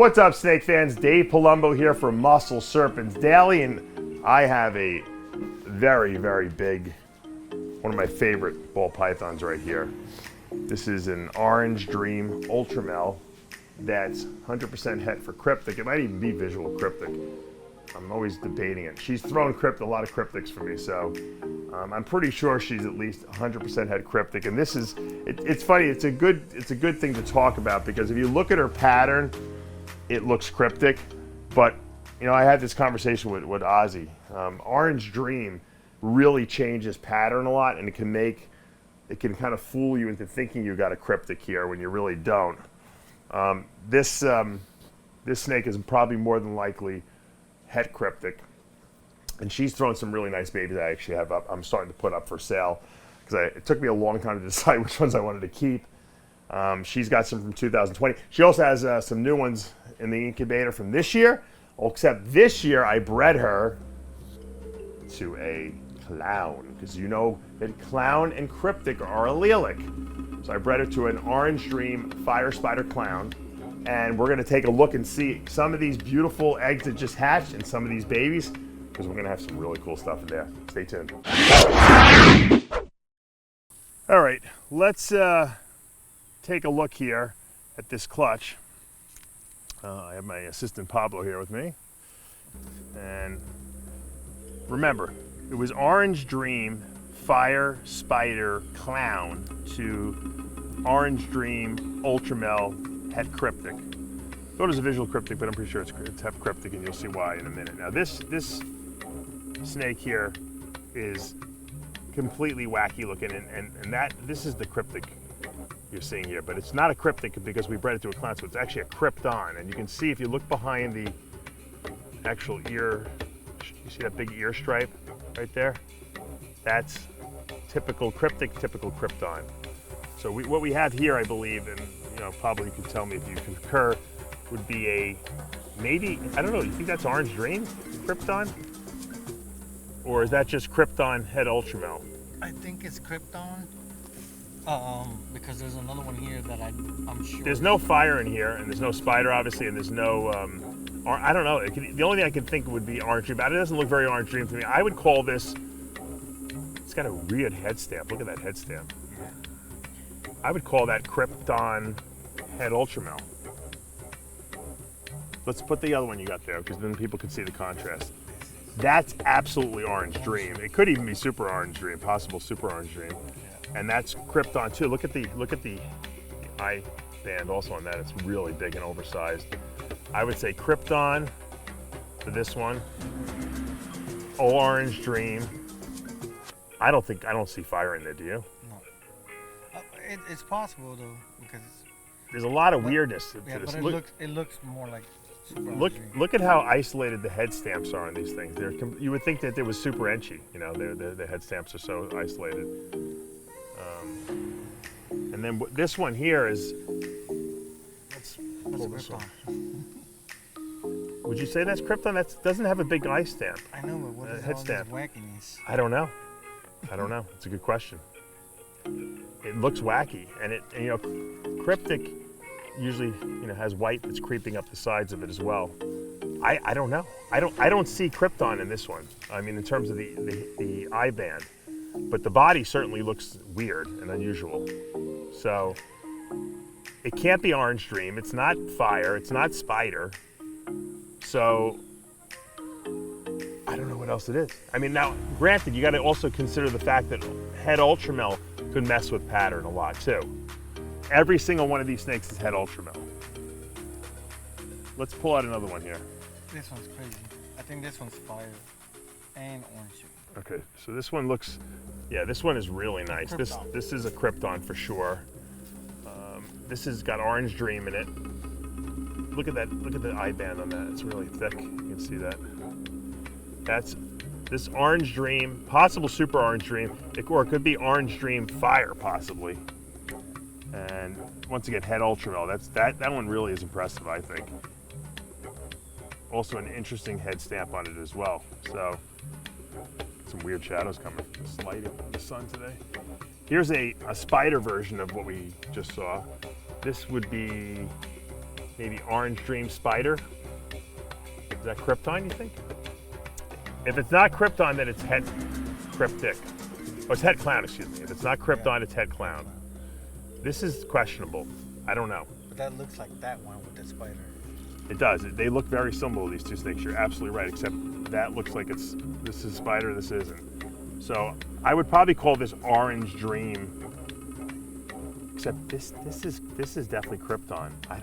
What's up, snake fans? Dave Palumbo here for Muscle Serpents Daily, and I have a very, very big, one of my favorite ball pythons right here. This is an Orange Dream ULTRAMEL that's 100% het for cryptic. It might even be visual cryptic. I'm always debating it. She's thrown a lot of cryptics for me, so I'm pretty sure she's at least 100% het cryptic. And this is, it's funny. It's a good thing to talk about because if you look at her pattern, it looks cryptic. But you know, I had this conversation with Ozzy. Orange Dream really changes pattern a lot, and it can kind of fool you into thinking you got a cryptic here when you really don't. This snake is probably more than likely het cryptic, and she's thrown some really nice babies I actually have up. I'm starting to put up for sale because it took me a long time to decide which ones I wanted to keep. She's got some from 2020. She also has some new ones in the incubator from this year, except this year I bred her to a clown, because you know that clown and cryptic are allelic. So I bred her to an Orange Dream Fire Spider Clown, and we're gonna take a look and see some of these beautiful eggs that just hatched and some of these babies, because we're gonna have some really cool stuff in there. Stay tuned. All right, let's take a look here at this clutch. I have my assistant Pablo here with me, and remember, it was Orange Dream Fire Spider Clown to Orange Dream ULTRAMEL het cryptic. Thought it was a visual cryptic, but I'm pretty sure it's het cryptic, and you'll see why in a minute. Now this snake here is completely wacky looking, and this is the cryptic you're seeing here, but it's not a cryptic because we bred it to a clown, so it's actually a Crypton. And you can see if you look behind the actual ear, you see that big ear stripe right there? That's typical cryptic, typical Crypton. So what we have here, I believe, and you know, probably you can tell me if you concur, would be a, maybe, I don't know, you think that's Orange Dream Crypton? Or is that just Crypton het ULTRAMEL? I think it's Crypton, because there's another one here that I'm sure. There's no fire in here, and there's no spider, obviously, and there's no, I don't know, the only thing I can think would be Orange Dream, but it doesn't look very Orange Dream to me. I would call this, it's got a weird head stamp. Look at that head stamp. I would call that Crypton het ULTRAMEL. Let's put the other one you got there, because then people can see the contrast. That's absolutely Orange Dream. It could even be Super Orange Dream, possible Super Orange Dream. And that's Crypton too. Look at the eye band also on that. It's really big and oversized. I would say Crypton for this one. Orange Dream. I don't see fire in there, do you? No. It's possible though, because there's a lot of weirdness to this. But it looks more like Super Look at how isolated the head stamps are on these things. You would think that they was super etchy. You know, the head stamps are so isolated. And then this one here is. Let's pull this one. Would you say that's Crypton? That doesn't have a big eye stamp. I know, but what is head all stamp? This wackiness? I don't know. It's a good question. It looks wacky, and you know, cryptic usually has white that's creeping up the sides of it as well. I don't know. I don't see Crypton in this one. I mean, in terms of the eye band, but the body certainly looks weird and unusual. So it can't be Orange Dream. It's not fire. It's not spider. So I don't know what else it is. I mean, now granted, you got to also consider the fact that het ULTRAMEL could mess with pattern a lot too. Every single one of these snakes is het ULTRAMEL. Let's pull out another one here. This one's crazy. I think this one's fire and Orange Dream. Okay, so this one looks, yeah, this one is really nice. This is a Crypton for sure. This has got Orange Dream in it. Look at that, look at the eye band on that. It's really thick, you can see that. That's this Orange Dream, possible Super Orange Dream, or it could be Orange Dream Fire possibly. And once again, het ULTRAMEL, that one really is impressive, I think. Also an interesting head stamp on it as well. So, some weird shadows coming from this light in the sun today. Here's a spider version of what we just saw. This would be maybe Orange Dream Spider. Is that Crypton, you think? If it's not Crypton, then it's Het Cryptic. Or it's Het Clown, excuse me. If it's not Crypton, it's Het Clown. This is questionable. I don't know. But that looks like that one with the spider. It does. They look very similar, these two snakes. You're absolutely right, except that looks like this is Spider, this isn't. So I would probably call this Orange Dream. Except this is definitely Crypton. I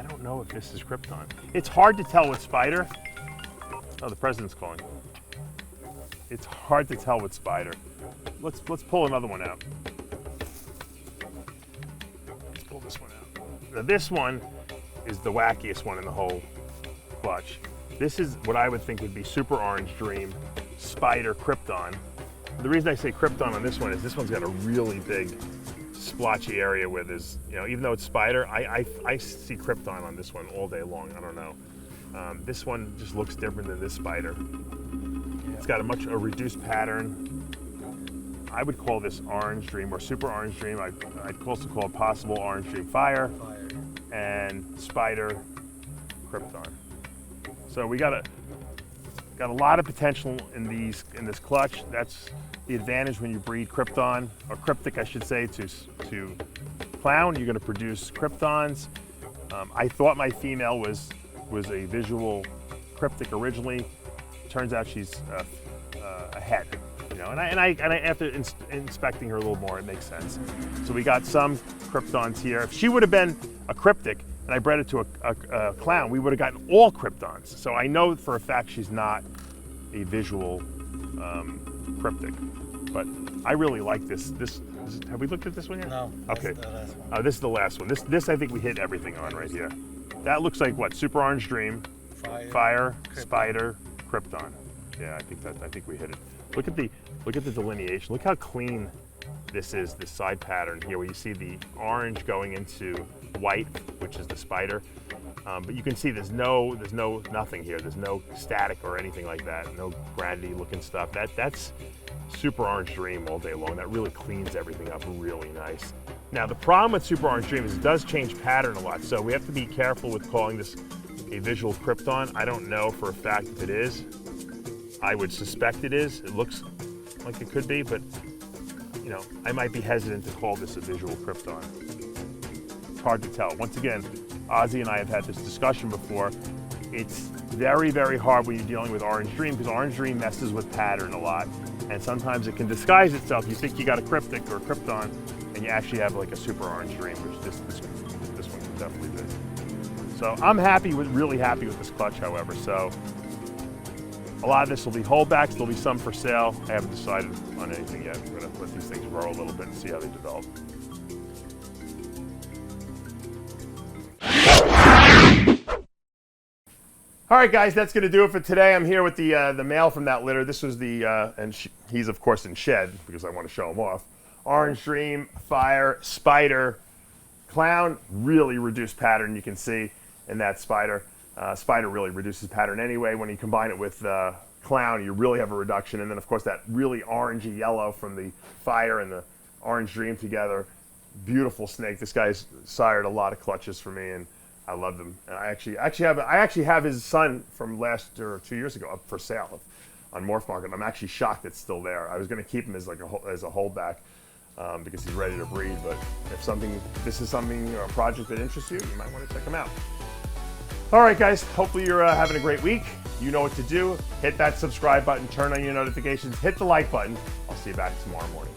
don't know if this is Crypton. It's hard to tell with Spider. Oh, the president's calling. It's hard to tell with Spider. Let's pull another one out. Let's pull this one out. Now this one is the wackiest one in the whole clutch. This is what I would think would be Super Orange Dream Spider Crypton. The reason I say Crypton on this one is this one's got a really big splotchy area where there's, even though it's Spider, I see Crypton on this one all day long. I don't know. This one just looks different than this Spider. It's got a reduced pattern. I would call this Orange Dream or Super Orange Dream. I'd also call it possible Orange Dream Fire and Spider Crypton. So we got a lot of potential in this clutch. That's the advantage when you breed Crypton, or Cryptic I should say, to Clown. You're going to produce Cryptons. I thought my female was a visual Cryptic originally. Turns out she's a head, and I after inspecting her a little more, it makes sense. So we got some Cryptons here. If she would have been a Cryptic and I bred it to a Clown, we would have gotten all Cryptons. So I know for a fact she's not a visual Cryptic, but I really like this. Have we looked at this one yet? No. Okay. The last one. Oh, this is the last one. This I think we hit everything on right here. That looks like what? Super Orange Dream, Fire, Crypton. Spider, Crypton. Yeah, I think we hit it. Look at the delineation. Look how clean this is. This side pattern here, where you see the orange going into white, which is the Spider. But you can see there's nothing here. There's no static or anything like that. No granity looking stuff. That's Super Orange Dream all day long. That really cleans everything up really nice. Now the problem with Super Orange Dream is it does change pattern a lot. So we have to be careful with calling this a visual Crypton. I don't know for a fact if it is. I would suspect it is. It looks like it could be, but I might be hesitant to call this a visual Crypton. It's hard to tell. Once again, Ozzy and I have had this discussion before. It's very, very hard when you're dealing with Orange Dream because Orange Dream messes with pattern a lot. And sometimes it can disguise itself. You think you got a Cryptic or a Crypton, and you actually have like a Super Orange Dream, which this one can definitely do. So I'm really happy with this clutch, however. So a lot of this will be holdbacks. There'll be some for sale. I haven't decided on anything yet. We're gonna let these things grow a little bit and see how they develop. All right, guys, that's gonna do it for today. I'm here with the male from that litter. This was he's of course in shed because I want to show him off. Orange Dream, Fire, Spider, Clown, really reduced pattern you can see in that Spider. Spider really reduces pattern anyway. When you combine it with Clown, you really have a reduction. And then of course that really orangey yellow from the Fire and the Orange Dream together. Beautiful snake. This guy's sired a lot of clutches for me, and I love them. And I actually have his son from last or 2 years ago up for sale on Morph Market. I'm actually shocked it's still there. I was going to keep him as a holdback because he's ready to breed. But if this is a project that interests you, you might want to check him out. All right, guys. Hopefully you're having a great week. You know what to do. Hit that subscribe button. Turn on your notifications. Hit the like button. I'll see you back tomorrow morning.